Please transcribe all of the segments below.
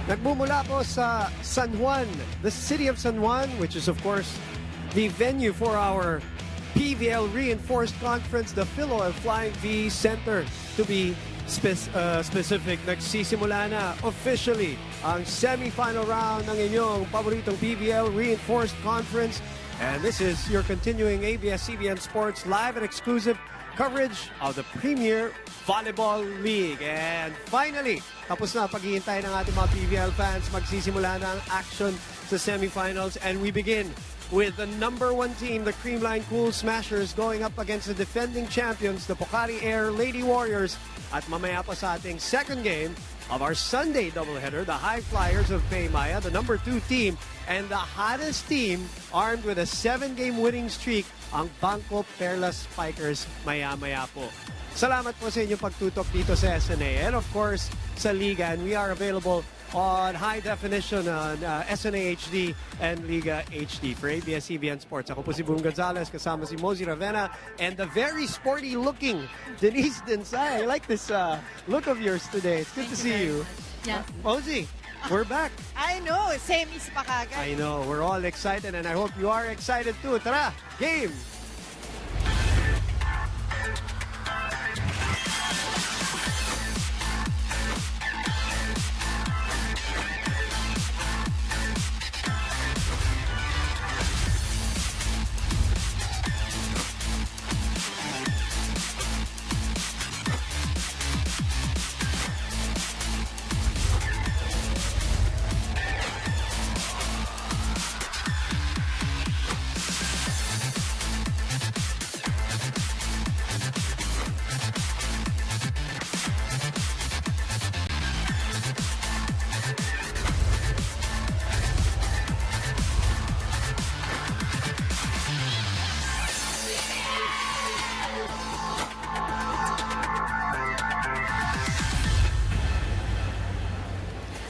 Nagmumula po sa San Juan, the city of San Juan, which is of course the venue for our PVL Reinforced Conference, the Philoil Flying V Center to be specific. Nagsisimula na officially ang semi-final round ng inyong paboritong PVL Reinforced Conference. And this is your continuing ABS-CBN Sports live and exclusive coverage of the Premier Volleyball League. And finally, tapos na paghihintay ng ating mga PVL fans. Magsisimula na ang action sa semifinals. And we begin with the number 1 team, the Creamline Cool Smashers, going up against the defending champions, the Pocari-Air Lady Warriors. At mamaya pa sa ating second game of our Sunday doubleheader, the High Flyers of Paymaya, the number 2 team, and the hottest team armed with a 7-game winning streak, ang Bangko Perlas Spikers maya-maya po. Salamat po sa inyong pagtutok dito sa SNA and of course sa Liga, and we are available on high definition on SNA HD and Liga HD. For ABS-CBN Sports, ako po si Boom Gonzalez, kasama si Mosey Ravena and the very sporty looking Denise Densay. I like this look of yours today. It's good to see you. Yes. Mosey, we're back. I know, semis pa kagad. I know, we're all excited and I hope you are excited too. Tara, game!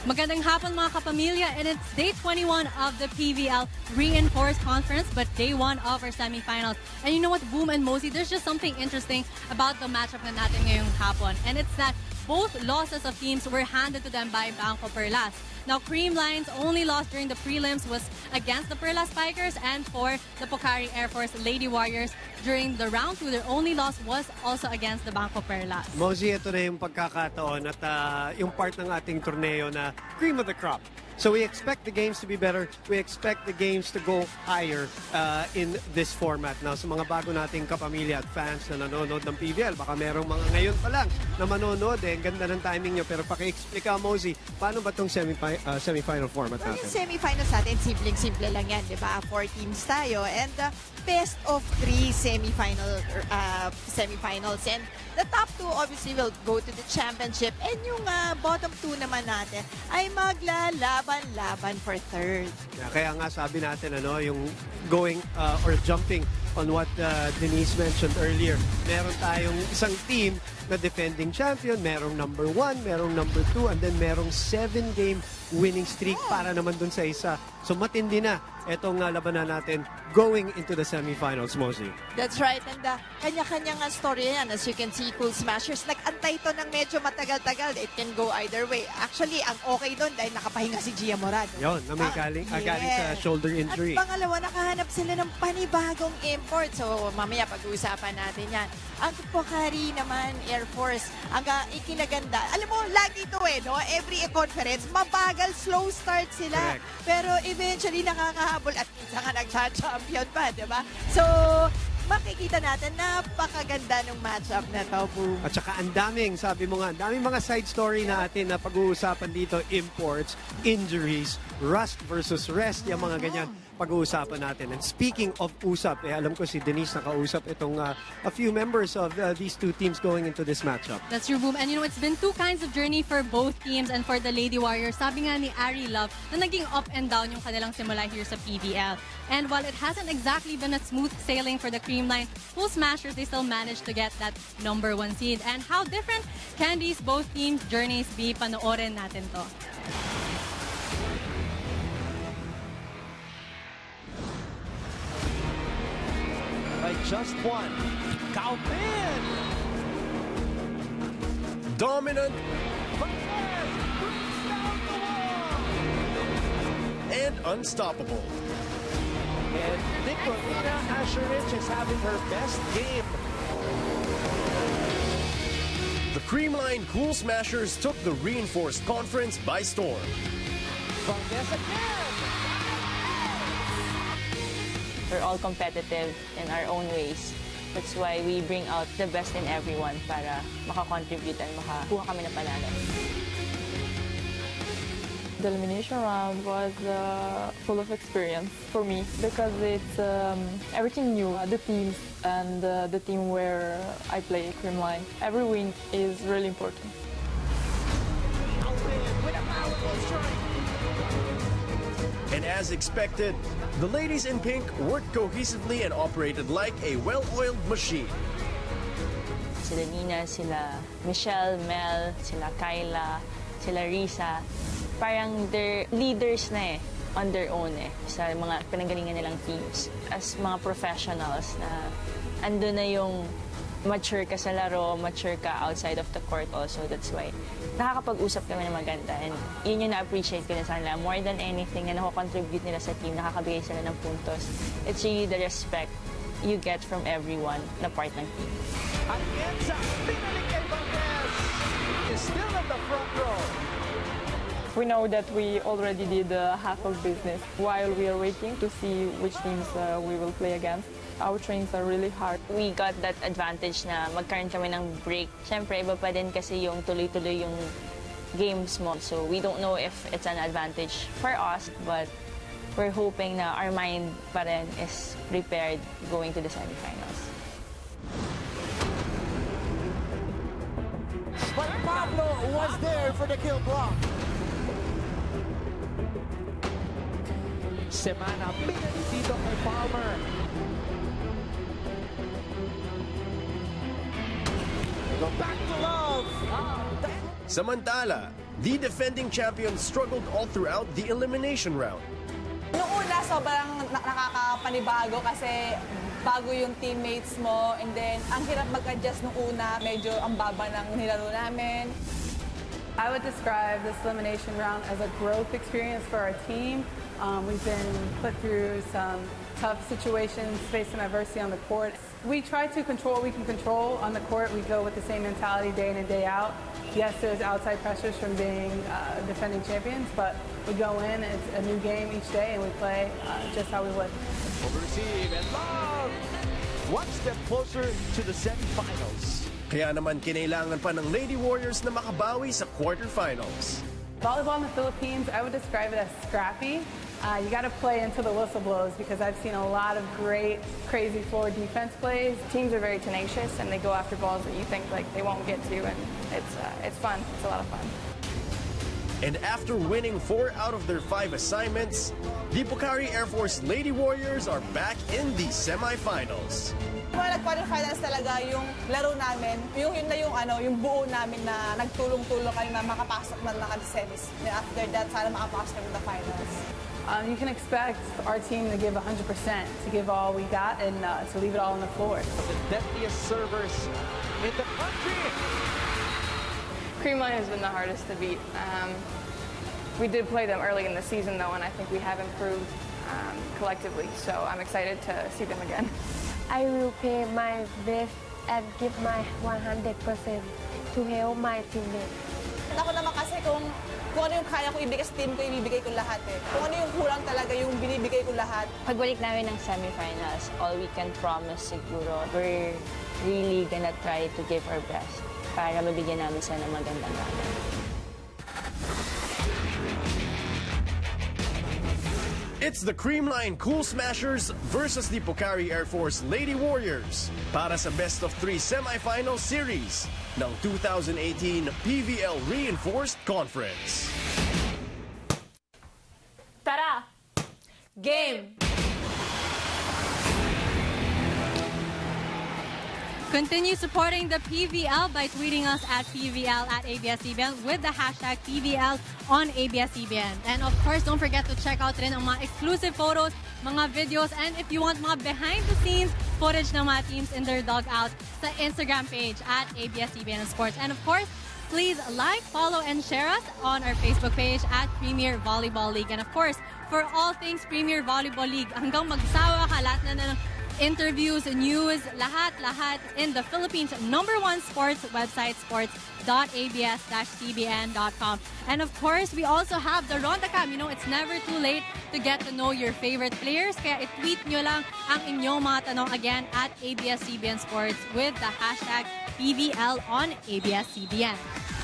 Magandang hapon mga kapamilya, and it's day 21 of the PVL Reinforced Conference, but day 1 of our semifinals. And you know what, Boom and Mosey, there's just something interesting about the matchup na natin ngayong hapon. And it's that both losses of teams were handed to them by Bangko Perlas. Now, Creamline's only loss during the prelims was against the Perlas Spikers, and for the Pocari-AirForce Lady Warriors during the round 2, their only loss was also against the Bangko Perlas. Mosey, ito na yung pagkakataon at yung part ng ating torneo na cream of the crop. So we expect the games to be better. We expect the games to go higher in this format. Now, sa mga bago nating kapamilya at fans na nanonood ng PVL, baka merong mga ngayon pa lang na manonood. Ang ganda ng timing nyo. Pero paki-explica, Mosey, paano ba itong semifinal format natin? Yung semifinals natin, simpleng-simple lang yan, di ba? 4 teams tayo, and best of 3 semifinals. And the top 2 obviously will go to the championship, and yung bottom 2 naman natin ay maglalaban for third. Kaya nga sabi natin, yung going or jumping on what Denise mentioned earlier, meron tayong isang team na defending champion, merong number 1, merong number 2, and then merong 7-game winning streak para naman dun sa isa. So matindi na itong labanan natin going into the semifinals, Mosey. That's right. And kanya-kanyang story yan. As you can see, Cool Smashers, nag-antay to ng medyo matagal-tagal. It can go either way. Actually, ang okay doon dahil nakapahinga si Gia Morado. Yun, na may galing sa shoulder injury. At pangalawa, nakahanap sila ng panibagong import. So, mamaya pag-uusapan natin yan. Ang Pocari naman, Air Force, ang ikinaganda. Alam mo, lagi ito no? Every conference, mabagal, slow start sila. Correct. Pero eventually, nakakahabol at minsan ka nagsa-champion pa, di ba? So, makikita natin, napakaganda ng matchup na to, Boom. At saka ang daming, sabi mo nga, ang daming mga side story natin na pag-uusapan dito, imports, injuries, rust versus rest, yung mga ganyan, pag-uusapan natin. And speaking of usap, alam ko si Denise nakausap itong a few members of these two teams going into this matchup. That's your Boom. And you know, it's been 2 kinds of journey for both teams and for the Lady Warriors. Sabi nga ni Ari Love na naging up and down yung kanilang simula here sa PVL. And while it hasn't exactly been a smooth sailing for the Creamline Cool Smashers, they still managed to get that number 1 seed. And how different can these both teams' journeys be? Panoorin natin to. By just 1. Kaupin! Dominant. Brings down the wall! unstoppable. And Nicolina Asherich is having her best game. The Creamline Cool Smashers took the Reinforced Conference by storm. Valdez again. We're all competitive in our own ways. That's why we bring out the best in everyone para makakontribute and makakuha kami ng panalo. The elimination round was full of experience for me because it's everything new, the teams and the team where I play, Creamline. Every win is really important. And as expected, the ladies in pink worked cohesively and operated like a well-oiled machine. Sila Nina, sila Michelle, Mel, sila Kyla, sila Risa. Parang they're leaders na on their own sa mga pinanggalingan nilang teams. As mga professionals na ando na yung mature ka sa laro, mature ka outside of the court also. That's why nakakapag-usap kami na maganda. And yun yung na-appreciate ko na sa kanila. More than anything na nakakontribute nila sa team, nakakabigay sila ng puntos. It's really the respect you get from everyone na part ng team. Atienza, pinalik kay Valdez, is still in the front row. We know that we already did half of business while we are waiting to see which teams we will play against. Our trains are really hard. We got that advantage na magkaroon kami ng break. Siyempre, iba pa din kasi yung tuloy-tuloy yung games mo. So we don't know if it's an advantage for us, but we're hoping na our mind pa rin is prepared going to the semifinals. But Pablo was there for the kill block. Semana, pinalik dito kay Palmer. Go back to love. Samantala, the defending champions struggled all throughout the elimination round. Noong una, sobrang nakakapanibago kasi bago yung teammates mo. And then, ang hirap mag-adjust nung una. Medyo ang baba ng nilaro namin. I would describe this elimination round as a growth experience for our team. We've been put through some tough situations, faced some adversity on the court. We try to control what we can control on the court. We go with the same mentality day in and day out. Yes, there's outside pressures from being defending champions, but we go in, it's a new game each day, and we play just how we would. Overreceive and love. One step closer to the semifinals. Kaya naman kinailangan pa ng Lady Warriors na makabawi sa quarterfinals. Volleyball in the Philippines, I would describe it as scrappy. You got to play until the whistle blows because I've seen a lot of great, crazy forward defense plays. Teams are very tenacious and they go after balls that you think like they won't get to, and it's fun. It's a lot of fun. And after winning 4 out of their 5 assignments, the Pocari-AirForce Lady Warriors are back in the semifinals. Mga nag-quarterfinals talaga yung laro namin, yun na yung buo namin na nagtulong-tulong kami na makapasok na lang sa semis. And after that, sana makapasok kami sa finals. You can expect our team to give 100%, to give all we got, and to leave it all on the floor. The deadliest servers in the country. Creamline has been the hardest to beat. We did play them early in the season, though, and I think we have improved collectively. So I'm excited to see them again. I will play my best and give my 100% to help my teammates. Ako naman kasi kung ano yung kaya ko ibigay sa team ko, ibibigay ko lahat eh. Kung ano yung kulang talaga, yung binibigay ko lahat. Pagbalik namin ng semifinals, all we can promise siguro, we're really gonna try to give our best para mabigyan namin sila ng magandang laban. It's the Creamline Cool Smashers versus the Pocari-AirForce Lady Warriors para sa Best of 3 Semifinal Series ng 2018 PVL Reinforced Conference. Tara! Game! Continue supporting the PVL by tweeting us at PVL at ABS-CBN with the hashtag PVL on ABS-CBN. And of course, don't forget to check out rin ang mga exclusive photos, mga videos, and if you want mga behind-the-scenes footage ng mga teams in their dugout sa Instagram page at ABS-CBN Sports. And of course, please like, follow, and share us on our Facebook page at Premier Volleyball League. And of course, for all things Premier Volleyball League, hanggang magsawa ka, lahat na ng interviews, news, lahat in the Philippines' #1 sports website, sports.abs-cbn.com. And of course, we also have the Ronda Cam. You know, it's never too late to get to know your favorite players. Kaya i-tweet nyo lang ang inyong mga tanong again at ABS-CBN Sports with the hashtag PVL on ABS-CBN.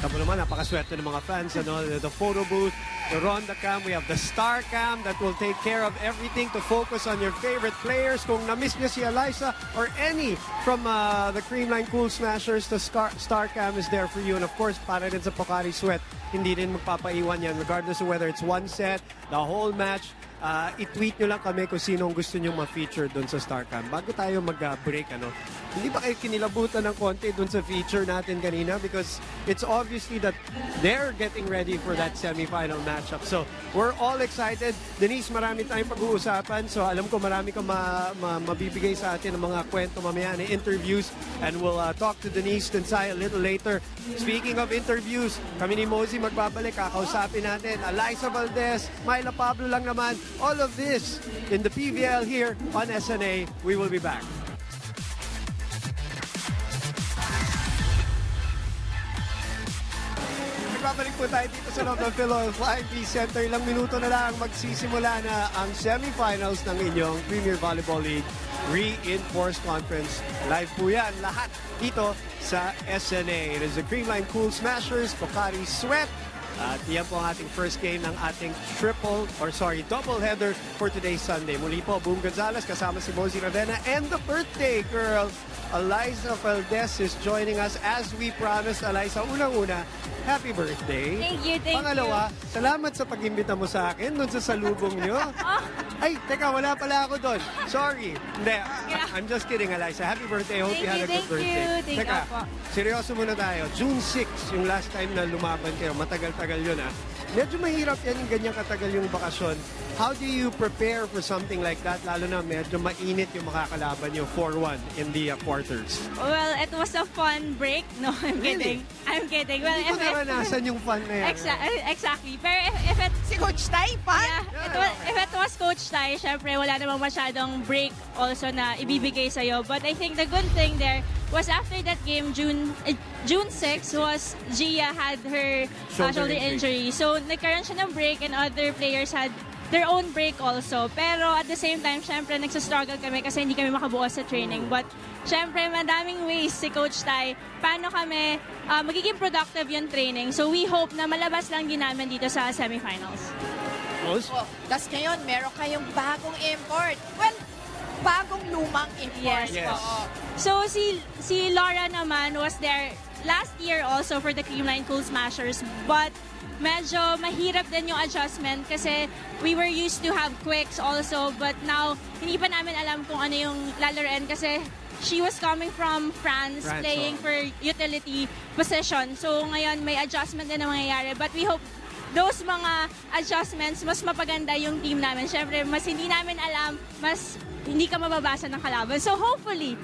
Tama naman, napakaswerte ng mga fans. Ano? The photo booth, the Ronda Cam, we have the Star Cam that will take care of everything to focus on your favorite players. Kung na-miss niya si Alyssa or any from the Creamline Cool Smashers, the Star Cam is there for you. And of course, para rin sa Pocari Sweat, hindi rin magpapaiwan yan. Regardless of whether it's one set, the whole match, i-tweet nyo lang kami kung sinong gusto nyo ma-feature doon sa StarCam. Bago tayo mag-break, hindi ba kayo kinilabutan ng konti doon sa feature natin kanina? Because it's obviously that they're getting ready for that semifinal matchup. So, we're all excited. Denise, marami tayong pag-uusapan. So, alam ko marami kang mabibigay sa atin ng mga kwento mamaya na interviews. And we'll talk to Denise Tensay a little later. Speaking of interviews, kami ni Mosey magbabalik. Kakausapin natin Alyssa Valdez, Myla Pablo lang naman. All of this in the PVL here on SNA. We will be back. Nagbabalik po tayo dito sa loob ng Philo Flying V Center. Ilang minuto na lang magsisimula na ang semifinals ng inyong Premier Volleyball League Reinforced Conference. Live po yan lahat dito sa SNA. It is the Creamline Cool Smashers, Pocari Sweat. At yan po ang ating first game ng ating double header for today's Sunday. Muli po, Boom Gonzalez kasama si Mosey Ravena and the birthday girl, Alyssa Valdez is joining us as we promised. Alyssa, unang-una, happy birthday. Thank you. Pangalawa, salamat sa pag-imbita mo sa akin doon sa salubong nyo. Ay, teka, wala pala ako doon. Sorry. Hindi, I'm just kidding, Alyssa. Happy birthday. Hope you had a good birthday. Teka, seryoso muna tayo. June 6, yung last time na lumaban kayo, matagal-tagal yun Medyo mahirap yan yung ganyan katagal yung bakasyon. How do you prepare for something like that? Lalo na medyo mainit yung makakalaban yung 4-1 in the quarters. Well, it was a fun break. No, I'm kidding. I'm kidding. Well, hindi ko naranasan yung fun na yan. Exactly. Pero if it... Si Coach Tai pa? Yeah, if it was Coach Tai, syempre wala namang masyadong break also na ibibigay sa'yo. But I think the good thing there was after that game, June 6 was Gia had her shoulder injury. So, nagkaroon siya ng break and other players had their own break also. Pero at the same time, syempre, nagsastruggle kami kasi hindi kami makabuo sa training. But, syempre, madaming ways si Coach Tai paano kami magiging productive yung training. So, we hope na malabas lang din namin dito sa semifinals. Tapos ngayon, meron kayong bagong import. Well, bagong lumang import. Yes. So, si Laura naman was there last year also for the Creamline Cool Smashers. But, medyo mahirap din yung adjustment kasi we were used to have quicks also, but now hindi pa namin alam kung ano yung lalaroin kasi she was coming from France playing for utility position. So ngayon may adjustment din na mangyayari, but we hope those mga adjustments mas mapaganda yung team namin. Syempre mas hindi namin alam, mas hindi ka mababasa ng kalaban. So hopefully,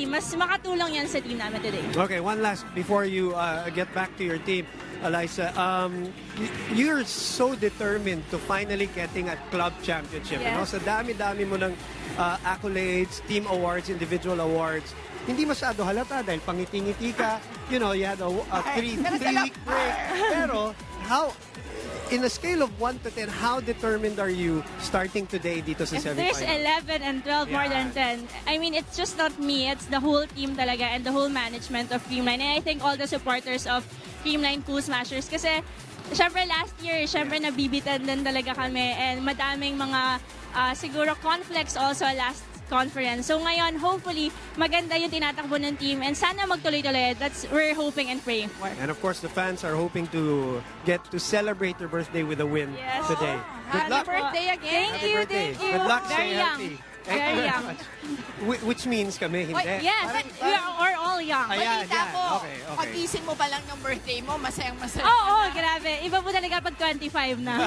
mas makatulong yan sa team namin today. Okay, one last before you get back to your team, Alyssa. You're so determined to finally getting a club championship. Yes. You know? Sa dami-dami mo ng accolades, team awards, individual awards. Hindi masyado halata dahil pangiti-ngiti ka. You know, you had a three-week break. Pero, in a scale of 1 to 10, how determined are you starting today dito sa If semifinals? there's 11 and 12 more than 10, I mean, it's just not me. It's the whole team talaga and the whole management of Creamline. And I think all the supporters of Creamline Cool Smashers. Kasi, syempre last year, syempre nabibitan din talaga kami. And madaming mga siguro conflicts also last conference. So ngayon, hopefully, maganda yung tinatakbo ng team and sana magtuloy-tuloy. That's we're hoping and praying for. And of course, the fans are hoping to get to celebrate your birthday with a win today. Good luck. Happy birthday again. Thank you. Good luck. Stay Very young. healthy. Very young. Which means kami, hindi. Yes, we are all young. Balita ko, Okay. pagising mo pa lang ng birthday mo, masayang-masaya. Oo, grabe. Iba po talaga pag 25 na.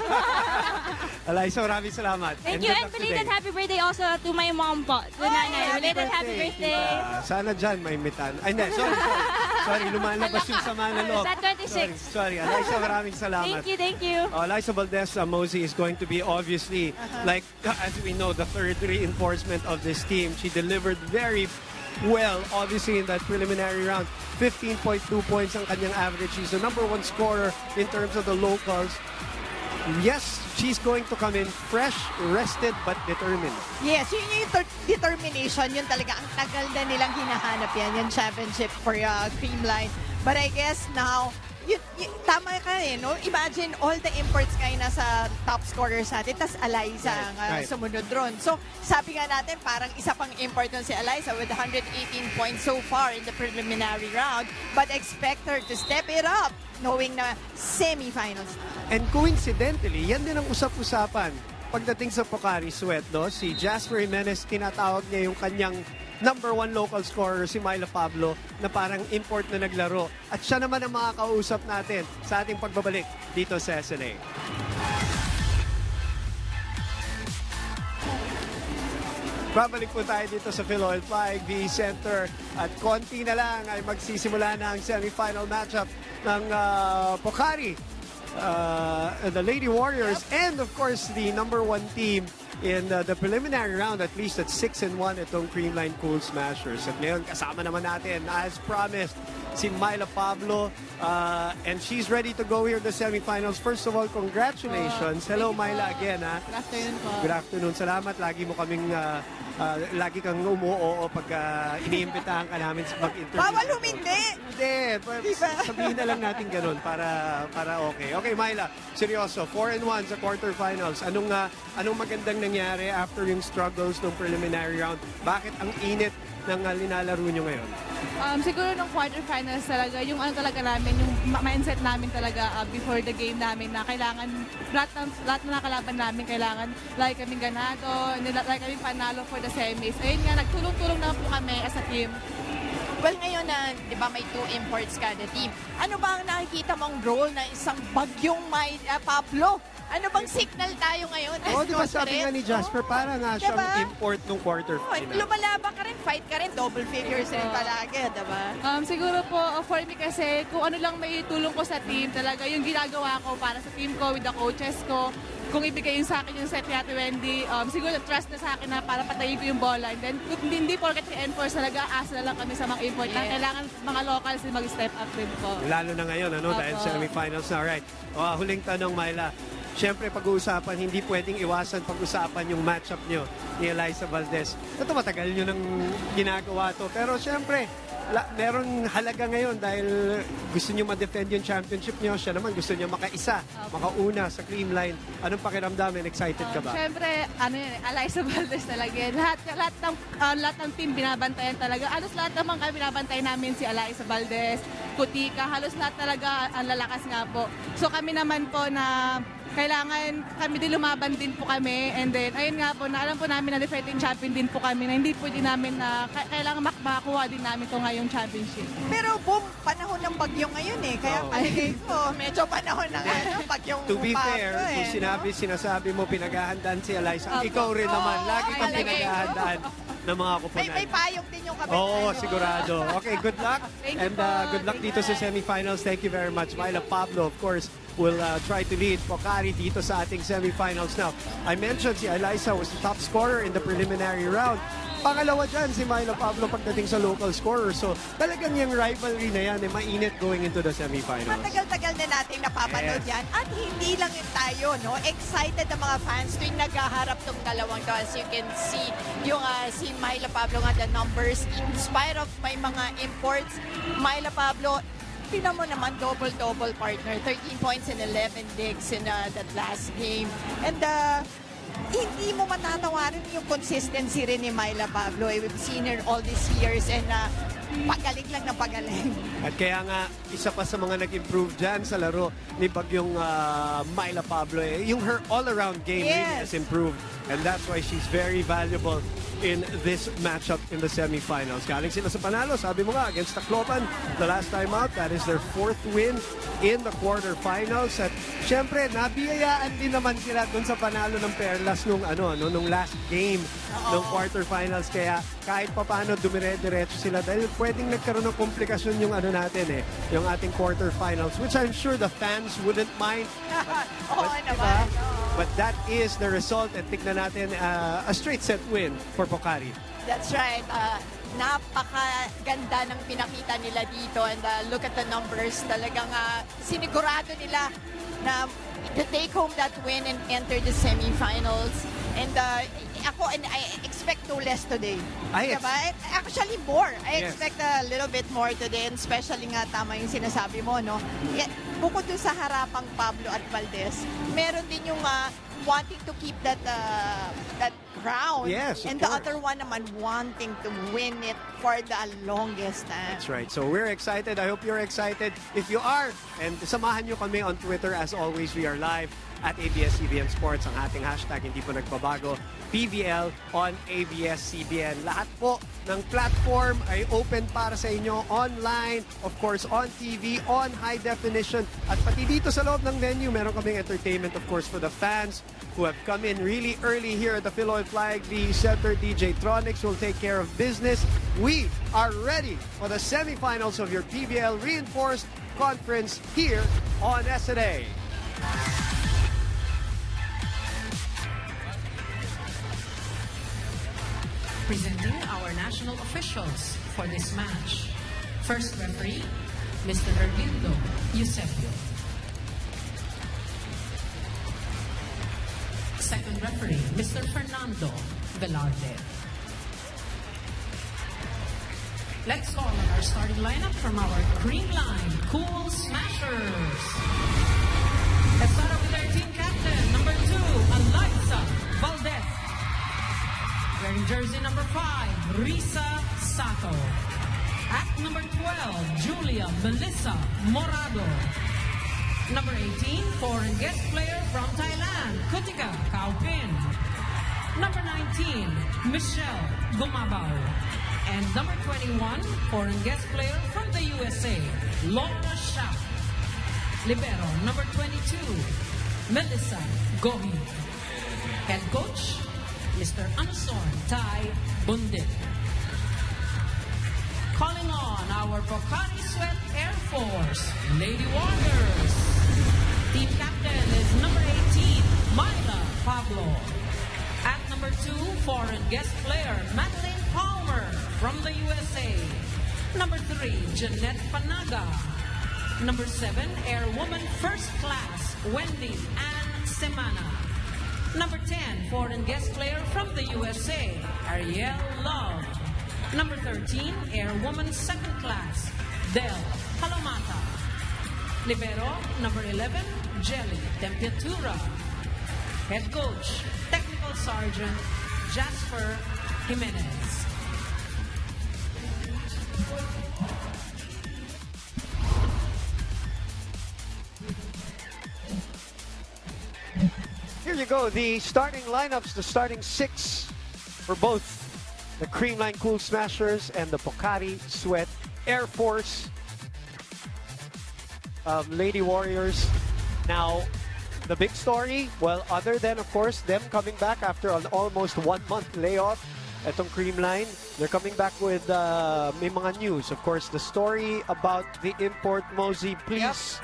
Alyssa, maraming salamat. Thank you, and belated happy birthday also to my mom po, to nanay. Belated happy birthday. Sana dyan may mitan. Ay, hindi. Sorry. Sorry, lumalabas yung sama na loob. Is that 26? Sorry, Alyssa, maraming salamat. Thank you. Alyssa Valdez Mosey is going to be obviously, like, as we know, the third reinforcement of this team. She delivered very well, obviously, in that preliminary round. 15.2 points ang kanyang average. She's the #1 scorer in terms of the locals. Yes, she's going to come in fresh, rested, but determined. Yes, yun yung determination. Yun talaga. Ang tagal na nilang hinahanap yan. Yung championship for Creamline. But I guess now, tama ka no? Imagine all the imports kayo nasa top scorers natin, tas Alyssa ang sumunod ron. So, sabi nga natin, parang isa pang import nun si Alyssa with 118 points so far in the preliminary round. But expect her to step it up knowing na semifinals. And coincidentally, yan din ang usap-usapan pagdating sa Pocari Sweat, no? Si Jasper Jimenez, tinatawag niya yung kanyang #1 local scorer, si Myla Pablo, na parang import na naglaro. At siya naman ang makakausap natin sa ating pagbabalik dito sa SNA. Babalik po tayo dito sa Philoil Flying V Center at konti na lang ay magsisimula na ang semifinal matchup ng Pocari, the Lady Warriors, and of course the #1 team in the preliminary round, at least at 6-1 itong Creamline Cool Smashers. At ngayon kasama naman natin, as promised, si Myla Pablo, and she's ready to go here in the semifinals. First of all, congratulations. Hello Myla again. Good afternoon po. Good afternoon. Salamat. Lagi mo kaming lagi kang umuoo pag iniimbitahan ka namin mag-interview. Bawal humindi! Hindi. Sabihin na lang natin ganun para okay. Okay, Myla, seryoso. 4-1 sa quarterfinals. Anong magandang nangyari after yung struggles ng preliminary round? Bakit ang init ng linalaro nyo ngayon? Siguro nung quarterfinals talaga, yung talaga namin, yung mindset namin talaga before the game namin na kailangan, lahat na nakalaban namin, kailangan like kaming ganado, and then like kaming panalo for the semis. Ayun nga, nagtulong-tulong na po kami as a team. Well, ngayon na, di ba, may 2 imports kada team. Ano ba ang nakikita mong role ng isang bagyong Pablo? Ano bang signal tayo ngayon? Di ba sabi nga ni Jasper, para nga siyang import nung quarterfinal. Lumalaban ka rin, fight ka rin, double figures rin palagi, di ba? Siguro po, for me kasi, kung ano lang may tulong ko sa team, talaga yung ginagawa ko para sa team ko, with the coaches ko, kung ibigay yung sa akin yung set ni Ate Wendy, siguro trust na sa akin na para patayin ko yung bola. And then, hindi porket reinforce talaga, asa na lang kami sa mga import. Na kailangan mga locals din mag-step up din po. Lalo na ngayon, dahil semifinals na. Alright. Huling tanong, Myla. Siyempre, pag-uusapan, hindi pwedeng iwasan pag-usapan yung matchup nyo ni Alyssa Valdez. Ito, matagal nyo nang ginagawa to. Pero siyempre, meron halaga ngayon dahil gusto nyo ma-defend yung championship nyo. Siya naman gusto nyo makaisa, makauna sa Creamline. Anong pakiramdam? Excited ka ba? Siyempre, Alyssa Valdez talaga. Lahat ng team binabantayan talaga. Halos lahat naman kami binabantayan namin si Alyssa Valdez, Kutika. Halos lahat talaga ang lalakas nga po. So kami naman po na kailangan kami din lumaban din po kami, and then ayun nga po, na alam po namin na defending champion din po kami, na hindi po din namin na kailangan makakuha din namin ito ngayong championship. Pero boom, panahon ng bagyo ngayon kaya palagay ko, medyo panahon ng bagyong To be fair, Pablo, kung sinasabi mo pinaghahandaan si Alyssa, ikaw rin naman, lagi kang pinaghahandaan ng mga kupunan. May payong din yung kapit. Sigurado. Okay, good luck. And good luck dito sa semifinals. Thank you very much. Myla Pablo, of course, will try to lead Pocari dito sa ating semifinals. Now, I mentioned si Alyssa was the top scorer in the preliminary round. Pangalawa dyan si Myla Pablo pagdating sa local scorer. So, talagang yung rivalry na yan mainit going into the semifinals. Matagal-tagal na nating napapanood yan. At hindi lang tayo, no? Excited ang mga fans tuwing naghaharap tong dalawang to. As you can see, yung si Myla Pablo nga, the numbers, in spite of may mga imports, Myla Pablo, tingnan mo naman, double-double partner. 13 points and 11 digs in that last game. And hindi mo matatawarin yung consistency rin ni Myla Pablo. We've seen her all these years and pagaling lang na pagaling. At kaya nga, isa pa sa mga nag-improve dyan sa laro ni Bagyong Myla Pablo, yung her all-around game really has improved And that's why she's very valuable in this matchup in the semifinals. Galing sila sa panalo, sabi mo nga, against Tacloban the last time out. That is their 4th win in the quarterfinals. At syempre, nabiyayaan din naman sila dun sa panalo ng Perlas nung last game ng quarterfinals. Kaya kahit papaano dumire-diretso sila dahil pwedeng nagkaroon ng komplikasyon yung yung ating quarterfinals, which I'm sure the fans wouldn't mind. But that is the result, and tignan natin a straight set win for Pocari. That's right. Napakaganda ng pinakita nila dito, and look at the numbers. Talagang sinigurado nila na to take home that win and enter the semifinals. And I expect no less today. Actually more. I expect a little bit more today, and especially nga tama yung sinasabi mo, no? Bukod dun sa harapang Pablo at Valdez, meron din yung wanting to keep that crown. Yes, and the other one naman wanting to win it for the longest time. That's right. So we're excited. I hope you're excited. If you are, and samahan nyo kami on Twitter. As always, we are live at ABS-CBN Sports. Ang ating hashtag hindi po nagbabago. PVL on ABS-CBN. Lahat po ng platform ay open para sa inyo online, of course, on TV, on high definition. At pati dito sa loob ng venue, meron kaming entertainment, of course, for the fans who have come in really early here at the Philoy Flag V Center. DJ Tronics will take care of business. We are ready for the semifinals of your PVL Reinforced Conference here on SNA. Presenting our national officials for this match. First referee, Mr. Erlindo Eusebio. Second referee, Mr. Fernando Velarde. Let's call on our starting lineup from our Creamline Cool Smashers. Let's start off with our team captain, number 2, Eliza Valdez. Wearing jersey number 5, Risa Sato. At number 12, Julia Melissa Morado. Number 18, foreign guest player from Thailand, Kutika Kaupin. Number 19, Michelle Gumabao. And number 21, foreign guest player from the USA, Laura Shah. Libero, number 22, Melissa Gohi. Head coach, Mr. Anson Tai Bundit. Calling on our Pocari-AirForce Lady Warriors. Team captain is number 18, Myla Pablo. At number 2, foreign guest player, Madeline Palmer from the USA. Number 3, Jeanette Panaga. Number 7, Airwoman First Class, Wendy Ann Semana. Number 10, foreign guest player from the USA, Ariel Love. Number 13, Airwoman Second Class, Del Palomata. Libero, number 11, Jelly Tempiatura. Head coach, Technical Sergeant, Jasper Jimenez. Here you go, the starting lineups, the starting 6 for both the Creamline Cool Smashers and the Pocari Sweat Air Force Lady Warriors. Now, the big story, well, other than, of course, them coming back after an almost 1-month layoff, etong Creamline, they're coming back with may mga news. Of course, the story about the import. Mosey, please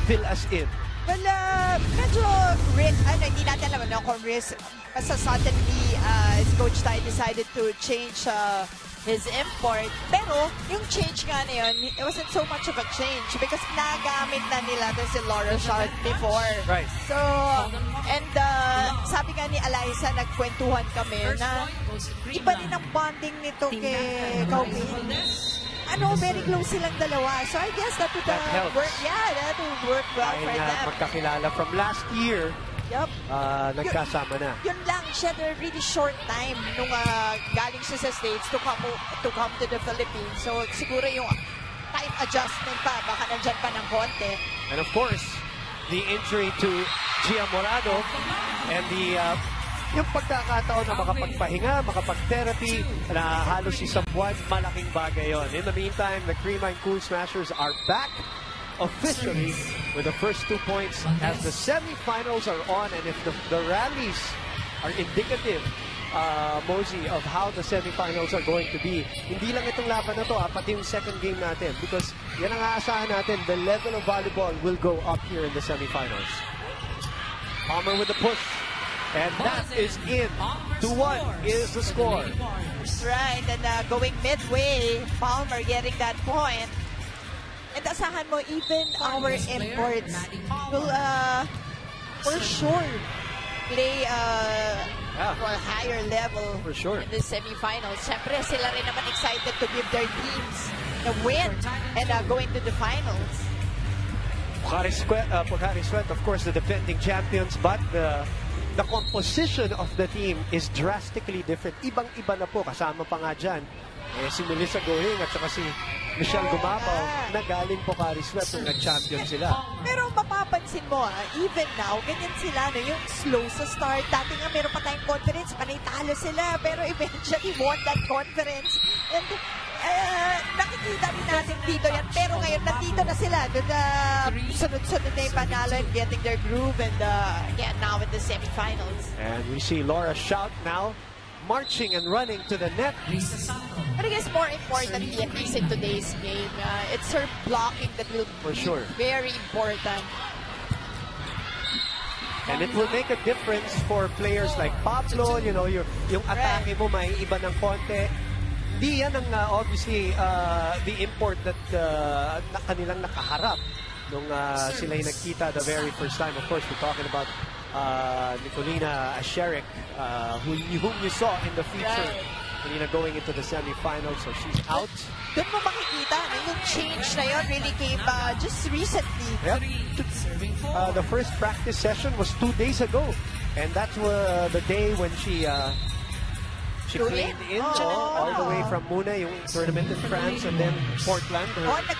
fill us in. Well, medyo hindi natin alam kung risk. Basta suddenly, Coach Tai decided to change his import. Pero, yung change nga na yun, it wasn't so much of a change because nagamit na nila si Laura Shard before. Right. So, and sabi nga ni Eliza, nagkwentuhan kami na iba din ang bonding nito kay Kaupin. Very close silang dalawa. So I guess that would work. Yeah, that would work well for them. Magkakilala from last year. Yep. Nagkasama na. Yun lang, she had a really short time nung galing siya sa States to come to the Philippines. So siguro yung time adjustment pa, baka nandyan pa ng konti. And of course, the injury to Gia Morado and the yung pagkakataon na makapagpahinga, makapag-therapy, na halos isang buwan, malaking bagay yon. In the meantime, the Creamline Cool Smashers are back officially with the first 2 points as the semifinals are on, and if the rallies are indicative, Mosey, of how the semifinals are going to be. Hindi lang itong laban na to, pati yung second game natin, because yan ang aasahan natin, the level of volleyball will go up here in the semifinals. Palmer with the push, and that is in. 2-1 is the score. Right, and going midway, Palmer getting that point. And asahan mo, even our imports will, for sure, play for a higher level for sure in the semifinals. Siyempre, sila rin naman excited to give their teams the win and going to the finals. Pocari-AirForce, of course, the defending champions, but the composition of the team is drastically different. Ibang-iba na po, kasama pa nga dyan. Si Melissa Gohing at saka si Michelle Gumapaw na galing Pocari-AirForce nung nag-champion sila. Pero mapapansin mo, even now, ganyan sila, no? Yung slow sa start. Dati nga meron pa tayong conference, panay talo sila, pero eventually won that conference. And nakikita rin natin dito yan. Pero ngayon, nandito na sila. Sunod-sunod na yung panalo and getting their groove, and now in the semifinals. And we see Laura Shout now, marching and running to the net. But I guess more importantly, at least in today's game, it's her blocking that will be very important. And it will make a difference for players like Pablo. You know, yung atake mo may iba ng konti. Di yan ang obviously the import that kanilang nakaharap nung sila yung nagkita the very first time. Of course, we're talking about Nicolina Asherik, whom you saw in the feature. Nicolina going into the semifinals, so she's out. Doon mo makikita, yung change na yun really came just recently. Yep. The first practice session was 2 days ago, and that's the day when she played in all the way from Muna, yung tournament in France, and then Portland.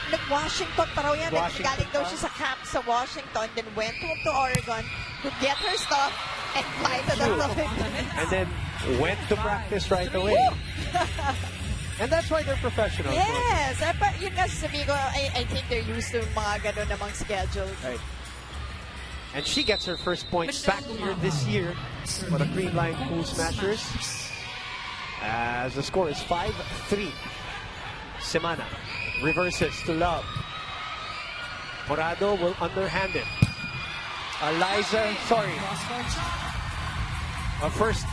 Nag-Washington pa raw yan. Galing daw siya sa camp sa Washington, then went to Oregon to get her stuff and fly to the Philippines. And then went to practice right away. And that's why they're professional. Yes. But yun nga sasabihin ko, I think they're used to mga ganun namang schedule. Right. And she gets her first point back here this year for the Creamline Cool Smashers. As the score is 5-3. Semana reverses to Love. Morado will underhand it. Eliza, sorry. A first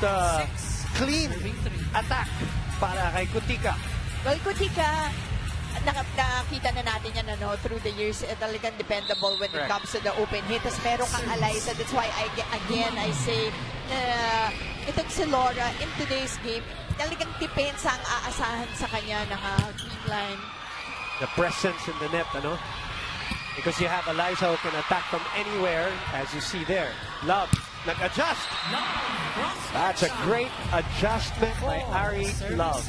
clean attack para kay Kutika. Well, Kutika, nakita na natin yan through the years, talagang dependable when it comes to the open hit. Tapos meron kang Eliza. That's why I say itong si Laura in today's game, talagang depensa ang aasahan sa kanya ng Creamline. The presence in the net, because you have Eliza who can attack from anywhere, as you see there. Love, nag-adjust. That's a great adjustment by Ari Love.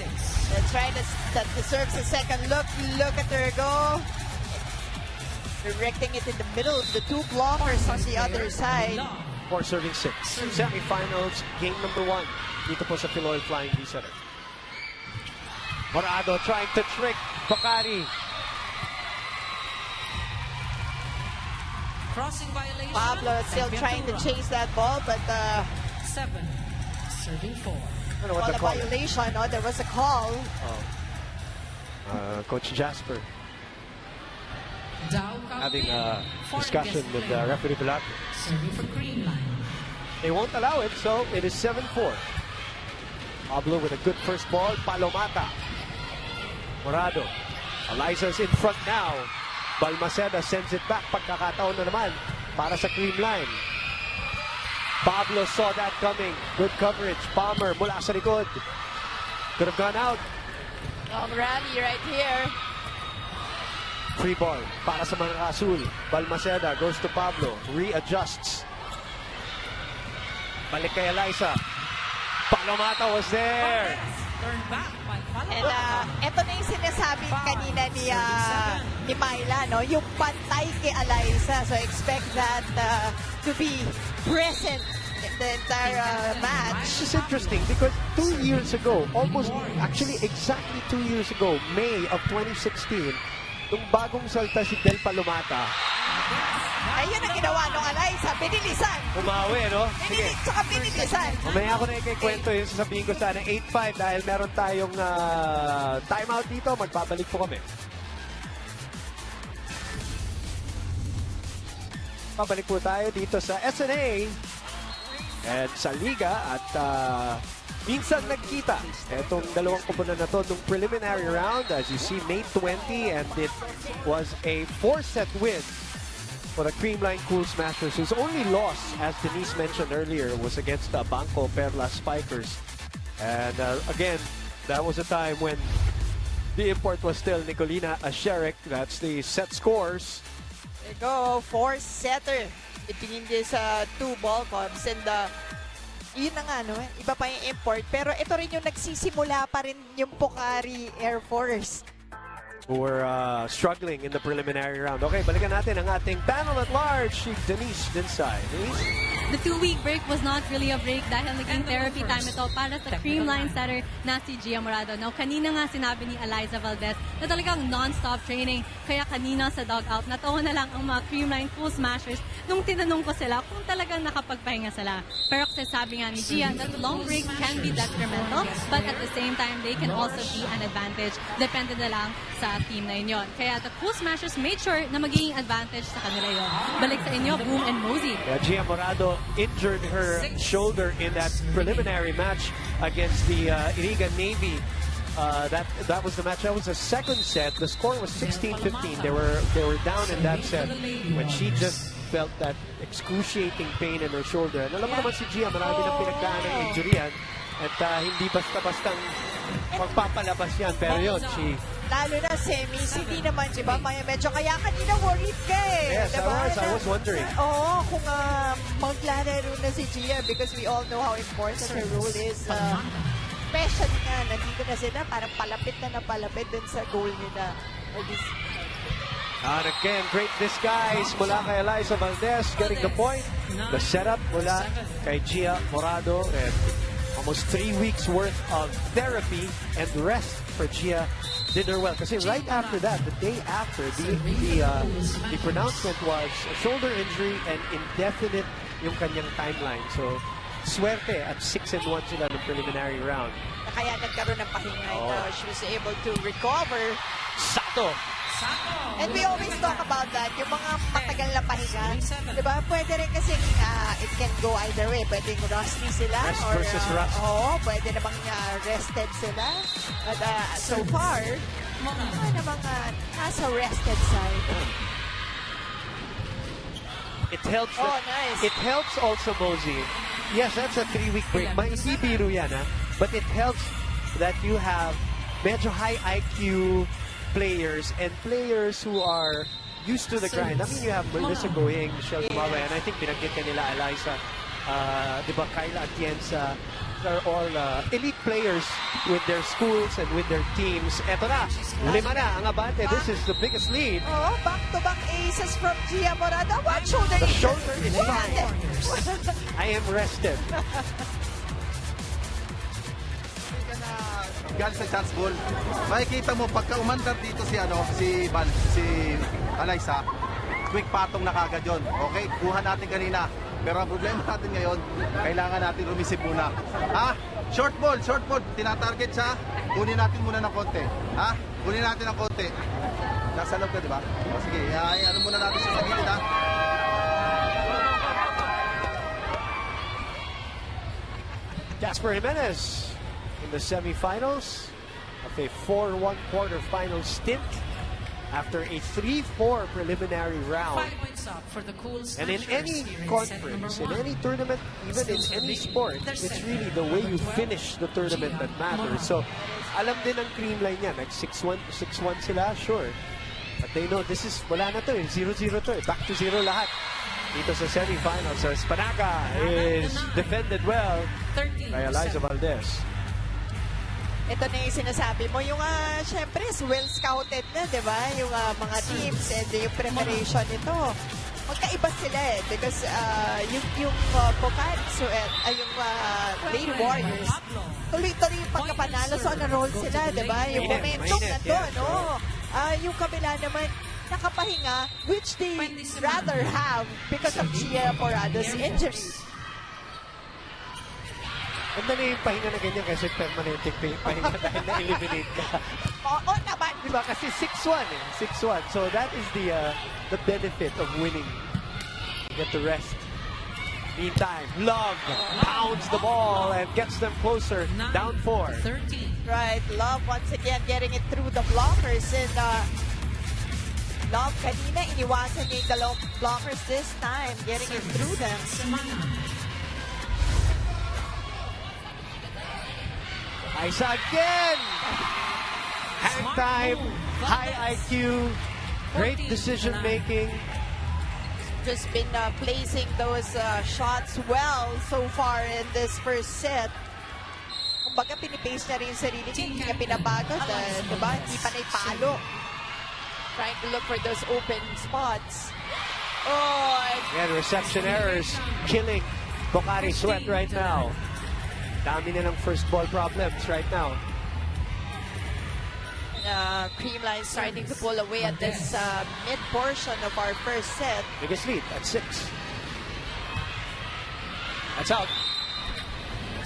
That's right. That deserves a second look. Look at her go. Directing it in the middle of the two blockers on the other side. 4 serving 6. Semifinals, game number 1. Dito po sa Philoil Flying V Center. Morado trying to trick Pocari. Crossing violation. Pablo still trying to chase that ball, but 7 serving 4. I don't know what the call violation. There was a call. Coach Jasper having a discussion with referee Balipure. Serving for Creamline. They won't allow it, so it is 7-4. Pablo with a good first ball. Palomata. Morado. Eliza's in front now. Balmaceda sends it back. Pagkakataon na naman para sa Creamline. Pablo saw that coming. Good coverage. Palmer mula sa likod. Could have gone out. Rally right here. Free ball para sa mga Azul. Balmaceda goes to Pablo. Readjusts. Balik kay Eliza. Palomata was there. Turn back by And ito na yung sinasabi kanina ni Myla, yung pantay kay Eliza. So expect that to be present in the entire match. It's interesting because 2 years ago, actually exactly 2 years ago, May of 2016, nung bagong salta si Del Palomata. Ayun ang ginawa nung Eliza, binilisan. Umawi, no? Sige. Tsaka binilisan. Mamaya ako na ikikwento yung sasabihin ko sana 8-5 dahil meron tayong timeout dito. Magbabalik po kami. Pabalik po tayo dito sa SNA at sa Liga at minsan nagkita itong dalawang koponan na to nung preliminary round. As you see, May 20, and it was a 4-set win for the Creamline Cool Smashers, whose only loss, as Denise mentioned earlier, was against the Banco Perla Spikers. And again, that was a time when the import was still Nicolina Asherek. That's the set scores. There you go, 4-setter between these two ball clubs. And yun na nga, no? Iba pa yung import. Pero ito rin yung nagsisimula pa rin yung Pocari-AirForce. Who were struggling in the preliminary round. Okay, balikan natin ang ating panel at large, si Denise Dinsay. Denise? The 2-week break was not really a break dahil naging therapy time ito para sa Creamline setter na si Gia Morado. Now, kanina nga sinabi ni Eliza Valdez na talagang non-stop training. Kaya kanina sa dugout, natawa na lang ang mga Creamline Cool Smashers nung tinanong ko sila kung talagang nakapagpahinga sila. Pero kasi sabi nga ni Gia that long break can be detrimental, but at the same time, they can also be an advantage. Depende na lang sa team na yun. Kaya the Cool Smashers made sure na magiging advantage sa kanila yun. Balik sa inyo, Boom and Mosey. Yeah, Gia Morado injured her shoulder in that preliminary match against the Iriga Navy. That was the match. That was the second set. The score was 16-15. They were down in that set when she just felt that excruciating pain in her shoulder. And alam mo naman si Gia, marami ng pinagdaan ng injury yan. At hindi basta-bastang magpapalabas yan. Pero yun, lalo na semis, hindi naman, di ba? Medyo kaya kanina worried ka eh. Yes, diba? I was wondering. Oo, kung maglalaro na si Gia, because we all know how important her role is. Especially nga, nandito na sila, parang palapit dun sa goal nila. And again, great disguise mula kay Eliza Valdez, getting the point. The setup mula kay Gia Morado, and almost 3 weeks worth of therapy and rest for Gia did her well. Kasi right after that, the day after, the pronouncement was a shoulder injury and indefinite yung kanyang timeline. So, swerte at 6-1 sila ng preliminary round. Kaya nagkaroon ng pahinga. She was able to recover. Sato! And we always talk about that, yung mga matagal na pahinga. Diba? Pwede rin kasi it can go either way. Pwedeng rusty sila. Rest versus rust. Pwede namang rested sila. But so far, namang nasa rested side. It helps. Nice. It helps also, Mosey. Yes, that's a 3-week break. Hindi biro yan, but it helps that you have medyo high IQ players and players who are used to the grind. I mean, you have Melissa Goying, Michelle Gumawa, and I think binanggit ka nila Eliza, di ba, Kyla Atienza. They're all elite players with their schools and with their teams. Eto na, 5 na ang abante. This is the biggest lead. Back-to-back aces from Gia Morado. What shoulder? The shoulder is fine. I am rested. Galing sa chance ball. Makikita mo pagka umandar dito si Eliza, quick patong na kagad yun. Okay, kuha natin kanina. Pero ang problema natin ngayon, kailangan natin rumisip muna. Short ball. Tinatarget siya. Kunin natin muna ng konti. Kunin natin ng konti. Nasa loob ka, di ba? Sige, ano muna natin siya sa gilid, Jasper Jimenez in the semifinals of a 4-1 quarterfinal stint after a 3-4 preliminary round. And in any conference, in any tournament, even in any sport, it's really the way you finish the tournament that matters. So, alam din ng Creamline yan. Like 6-1 sila, sure. But they know this is, wala na to, 0-0 to. Back to 0 lahat. Dito sa semifinals. So, Spanaga is defended well by Eliza Valdez. Ito na yung sinasabi mo, yung syempre well scouted na, di ba? Yung mga teams and yung preparation nito. magkaiba sila eh. Because yung Pocari-AirForce ay yung Lady Warriors, tuloy-tuloy yung pagkapanalo. So, na-roll sila, di ba? Yung momentum na doon, no? Yung kabila naman, nakapahinga, which they rather have because of Gia Porado's injury. Ang dali yung pahinga na ganyan kasi permanente pahinga dahil na-eliminate ka. Oo naman. Diba? Kasi 6-1 eh. 6-1. So that is the benefit of winning. You get the rest. Meantime, Love pounds the ball and gets them closer. Down 4. 13. Right. Love once again getting it through the blockers. And Love kanina iniwasan niya yung dalawang blockers this time. Getting it through them. Isa again! Hang time, high IQ, great decision making. Just been placing those shots well so far in this first set. Kumbaga, pinipace niya rin yung sarili niya, hindi niya pinabago. Diba? Hindi pa naipalo. Trying to look for those open spots. Oh! Again, reception errors killing Pocari Sweat right now. Dami na ng first ball problems right now. Creamline starting to pull away at this mid portion of our first set. Biggest lead at 6. That's out.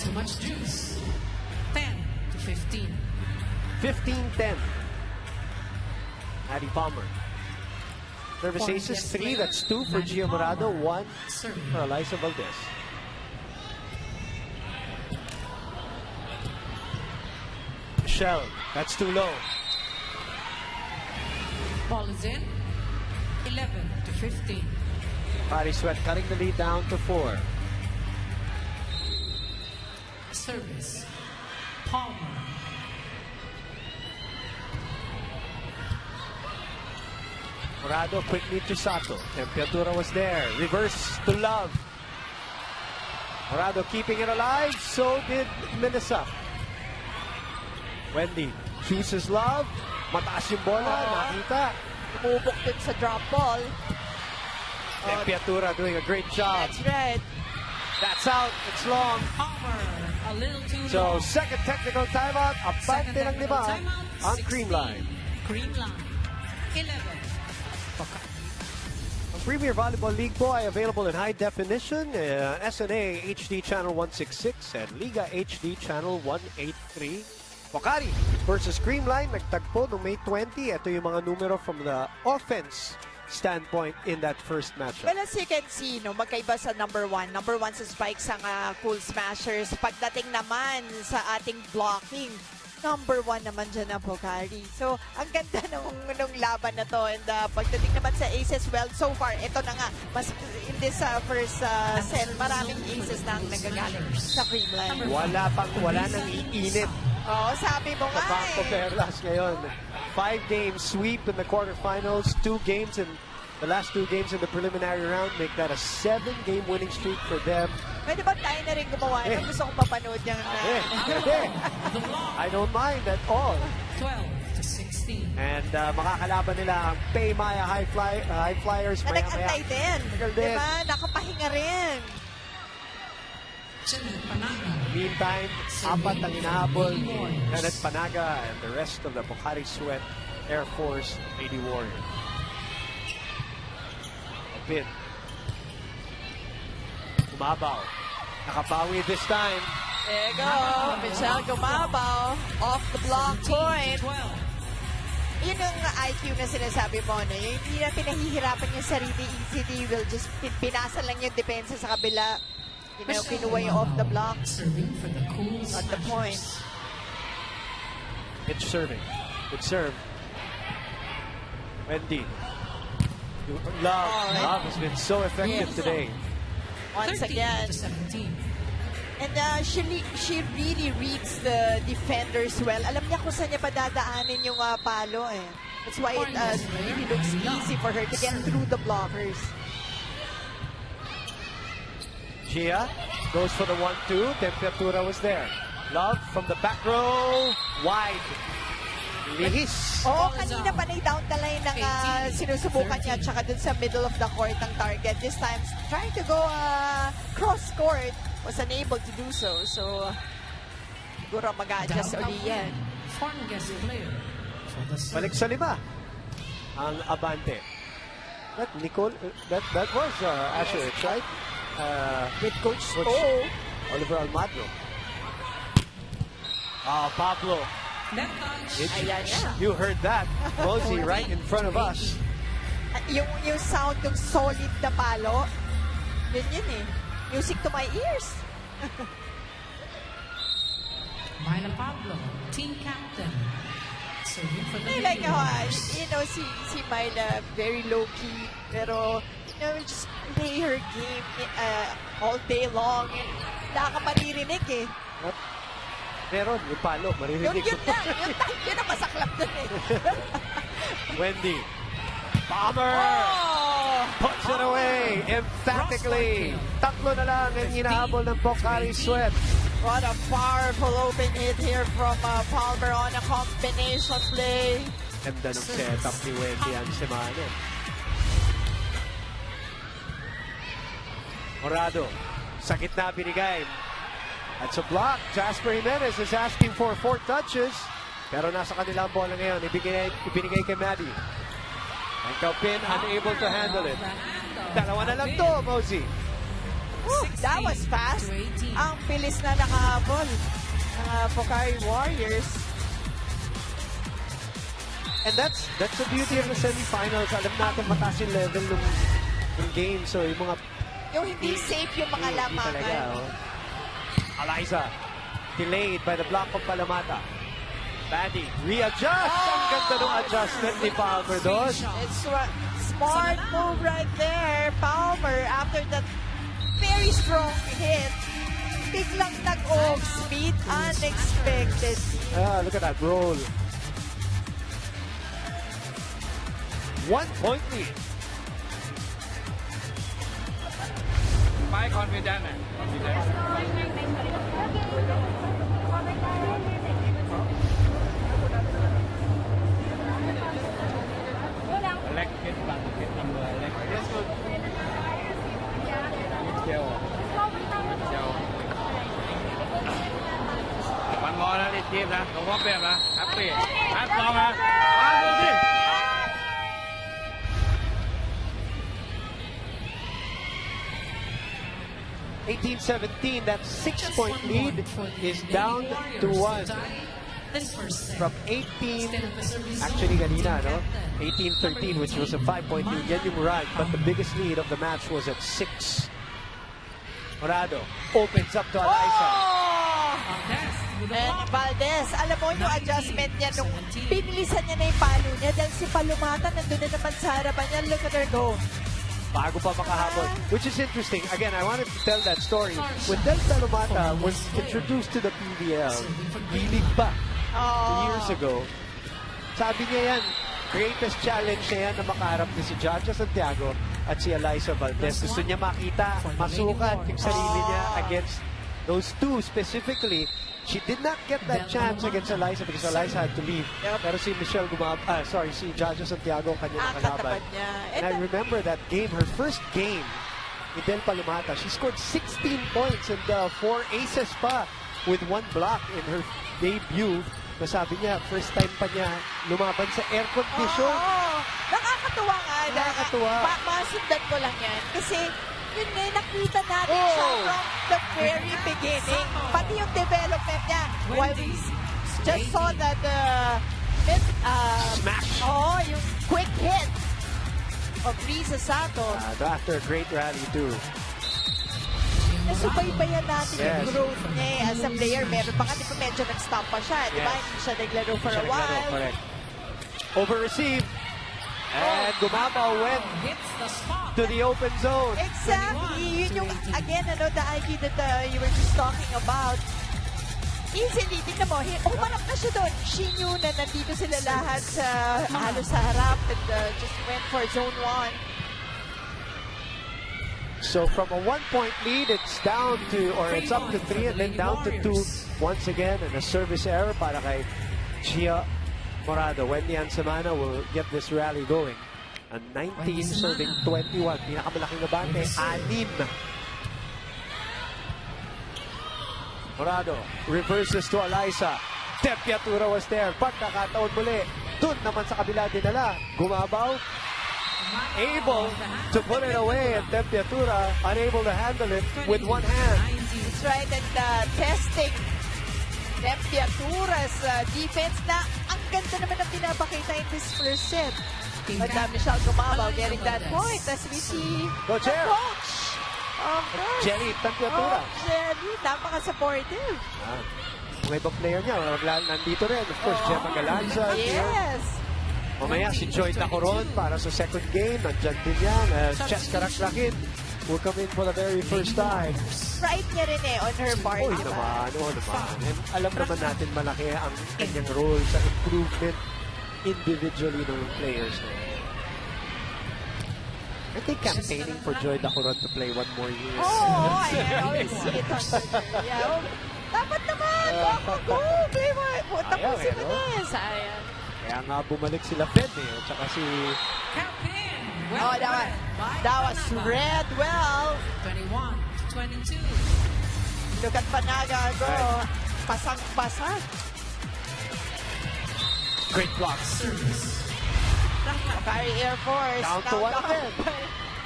Too much juice. 10 to 15. 15-10. Addie Palmer. Service aces 3. That's 2 for Gia Morado. 1 for Eliza Valdez. Michelle, that's too low. Ball is in. 11 to 15. Pocari Sweat cutting the lead down to 4. Service. Palmer. Morado, quick lead to Sato. Temperatura was there. Reverse to Love. Morado keeping it alive. So did Melissa. Wendy chooses Love. Mataas yung bola. Nakita. Umubok din sa drop ball. Temperatura doing a great job. That's right. That's out. It's long. Palmer, a little too So, long. second technical timeout. Abante ng 5 on Creamline. Creamline. 11. Ang Premier Volleyball League po ay available in high definition, SNA HD Channel 166 and Liga HD Channel 183. Pocari versus Creamline, nagtagpo noong May 20. Ito yung mga numero from the offense standpoint in that first matchup. Well, as you can see, no, magkaiba sa number 1. Number 1 sa spikes ang Cool Smashers. Pagdating naman sa ating blocking, number 1 naman dyan ang Pocari. So, ang ganda nung laban na to. And pagdating naman sa aces, well, so far, ito na nga, mas in this first set, maraming aces na ang nagagaling sa Creamline. Wala nang iinit. Oo, sabi mo nga Banco Perlas ngayon. 5 games sweep in the quarterfinals, 2 games in the last 2 games in the preliminary round make that a 7-game winning streak for them. Pwede ba tayo na rin gumawa? Gusto kong mapanood niya na. I don't mind at all. 12 to 16. And makakalaban nila ang Paymaya High Flyers. Na nag-antay din. Diba? Nakapahinga rin. Meantime, 4 ang inahabol ni Kenneth Panaga and the rest of the Pocari Sweat AirForce Lady Warrior. Pin. Umabaw. Nakabawi this time. There you go. Michelle Gumabaw. Off the block point. Yun yung IQ na sinasabi mo, no? Yung hindi na pinahihirapan yung sarili. ECD will just pinasa lang yung depensa sa kabila. You know, kinuha yung off the block. At the point. It's serving. Good serve. Wendy. Love has been so effective today. Once again. And she really reads the defenders well. Alam niya kung saan niya padadaanin yung palo eh. That's why it really looks easy for her to get through the blockers. Gia goes for the 1-2. Temperatura was there. Love from the back row. Wide. Lihis. Oo, kanina pa down the line ng sinusubukan niya tsaka dun sa middle of the court ang target. This time, trying to go cross court, was unable to do so. So, siguro mag-a-adjust uli yan. Balik sa 5 ang Abante. That Nicole, that was Asher, right? With Coach Oliver Almagro. Pablo. You heard that, Mosey, right in front of us. Yung sound ng solid na palo, yun eh. Music to my ears. Myla Pablo, team captain. I like how, si Myla, very low-key, pero, just play her game all day long. Wala ka maririnig eh. Meron, yung palo, maririnig. Yun ang masaklap dun eh. Wendy. Bomber! Puts it away emphatically. Tatlo na lang ang hinahabol ng Pocari Sweat. What a powerful open hit here from Palmer on a combination play. Ganda ng setup ni Wendy ang semana. Morado, sa gitna binigay. That's a block. Jasper Jimenez is asking for 4 touches. Pero nasa kanila ang bola ngayon. Ibinigay kay Maddie. And Calpin unable to handle it. Dalawa na lang to, Mosey. That was fast. Ang bilis na nakahabol ng Pocari Warriors. And that's the beauty of the semifinals. Alam natin mataas yung level ng game. So yung mga... Yung hindi safe yung mga lamangan. Eliza, delayed by the block of Palamata. Maddie, readjust! Ang ganda ng adjustment ni Palmer doon. It's a smart move right there. Palmer, after that very strong hit, biglang nag-off speed, unexpected. Look at that roll. 1 point lead. Confident. Bạn ngon đó đi chim nè, không có việc nè, happy, hát con nè, ăn luôn đi. 18-17, that 6-point lead is down to 1. From 18, actually kanina, no? 18-13, which was a 5-point lead. Yan yung run, but the biggest lead of the match was at 6. Morado opens up to Eliza. And Valdez, alam mo yung adjustment niya nung pinilisan niya na yung palo niya dahil si Palumata nandun na naman sa harapan niya. Look at her go. Bago pa makahabol. Which is interesting. Again, I wanted to tell that story. When Del Palumata was introduced to the PVL, D-League pa, 2 years ago, sabi niya yan, greatest challenge niya yan na makaharap ni si Jaja Santiago at si Eliza Valdez. Gusto niya makita, masukat yung sarili niya against those two specifically. She did not get that chance against Eliza because Eliza had to leave. Pero si si Jaja Santiago kanya nakalaban. And I remember that game, her first game with Del Palumata. She scored 16 points and 4 aces pa with 1 block in her debut. Nasabi niya, first time pa niya lumaban sa air condition. Nakakatuwa nga. Nakakatuwa. Masundan ko lang yan. Kasi yun nga, nakita natin siya from the very beginning. Pati yung development niya. While we just saw that smash. Yung quick hit of Risa Santos. After a great rally too. Nasubaybayan natin yung growth niya as a player. Meron pa nga, di ba medyo nag-stop pa siya. Di ba? Hindi siya naglaro for a while. Correct. Over-receive. And Gumapa went to the open zone. Exactly. Yun yung, again, the IQ that you were just talking about. Easily, tingnan mo, umarap na siya doon. She knew na nandito sila lahat sa halos sa harap and just went for zone 1. So from a 1-point lead, it's down to, or it's up to 3 and then down to 2 once again. And a service error para kay Gia Morado. Wendy and Samana will get this rally going. A 19 serving 21. Pinakamalaking nabante, 6. Morado reverses to Eliza. Tempiatura was there. Pagkakataon muli. Doon naman sa kabila dinala. Gumabaw. Able to put it away, and Tempiatura unable to handle it with one hand. That's right, and testing Tempiatura's defense na ang ganda naman ang pinapakita in this first set. But Michelle Gumabaw getting that point as we see Coach the coach. Jenny Tempiatura. Jenny, napaka-supportive. Mga ibang player niya, nandito rin. Of course, Gemma Galanza. Yes. Mamaya si Joy Tacoron para sa second game. Nandyan din yan. Cheska Raklakin will come in for the very first time. Right niya rin on her part. Oo naman. And alam naman natin malaki ang kanyang role sa improvement individually ng players. I think campaigning for Joy Tacoron to play 1 more year. I always see it on Twitter. Yeah. Dapat naman! Go! Tapusin mo na. Sayang. Kaya nga bumalik sila Fed at saka si... that was read well. 21-22. Look at Panaga go. Pasang-pasang. Great blocks. Pocari-AirForce. Down to 1 again.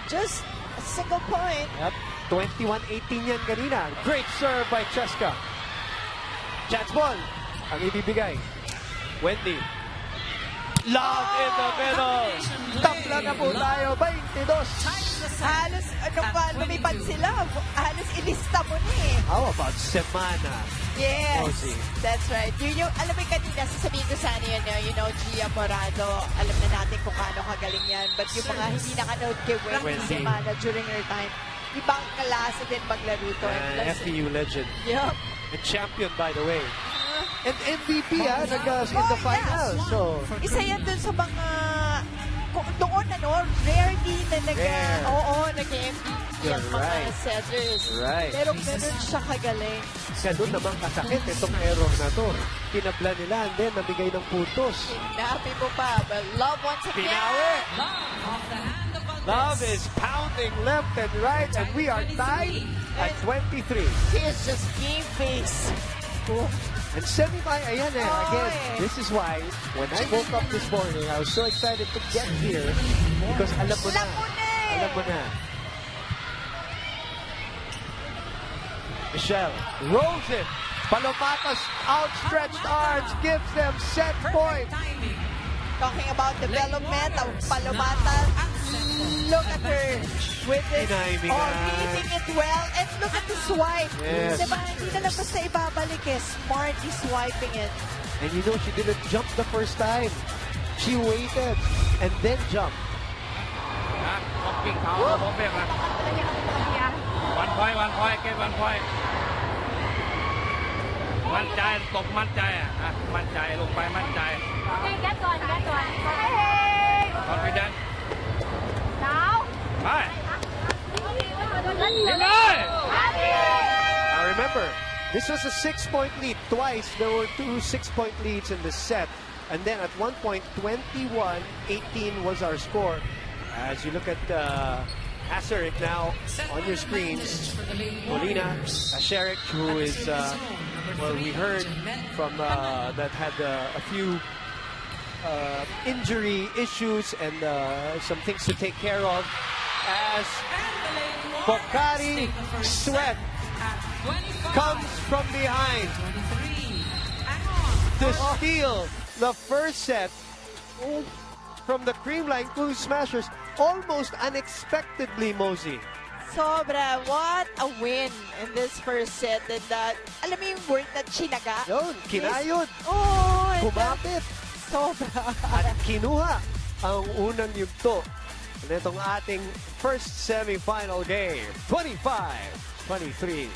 Just a single point. Yep. 21-18 yan kanina. Great serve by Cheska. Chance ball. Ang ibibigay. Wendy. Love in the middle. Tapla na po tayo. 22. Halos, lumipad sila. Halos ilista mo na eh. How about Semana? Yes. Ozzy. That's right. Alam mo kanina, sasabihin ko sana yun, Gia Morado, alam na natin kung paano kagaling yan. But yung mga hindi nakanood kay Wendy Semana during her time, ibang klase din maglaro to. FEU legend. Yep. And champion, by the way. And MVP, in the final. Yes. So, isa yan dun sa mga, doon rarely na nag-MVP ang mga setters. Right. Pero ganun siya kagaling. Kaya doon naman kasakit itong error na to. Tinabla nila and then nabigay ng puntos. Happy mo pa. But Love once again. Pinawi. Love is pounding left and right, and we are tied at 23. He is just game face. And again, this is why when I woke up this morning, I was so excited to get here because alam mo na. Michelle rolls it. Palomata's outstretched arms gives them set point. Talking about development of Palomata, look at her with this, reading it well, and look at the swipe. Yes. Diba, hindi na lang basta ibabalik Smart is swiping it. And she didn't jump the first time. She waited and then jumped. Hopping power, hopping. 1 point, get 1 point. มั่นใจตกมั่นใจมั่นใจลงไปมั่นใจ Okay, get on. confident Now. ไป Now remember, this was a 6-point lead. Twice there were 2 6-point leads in the set. And then at one point, 21-18 was our score. As you look at Aseric now on your screens, Molina Aseric, who is, well, we heard from that had a few injury issues and some things to take care of, as Pocari Sweat comes from behind to steal the first set from the Creamline Cool Smashers, almost unexpectedly, Mosey. Sobra, what a win in this first set. And alam mo yung word na chinaga? Yun, kinayod. Kumapit. Sobra. At kinuha ang unang yugto nitong ating first semi-final game. 25-23.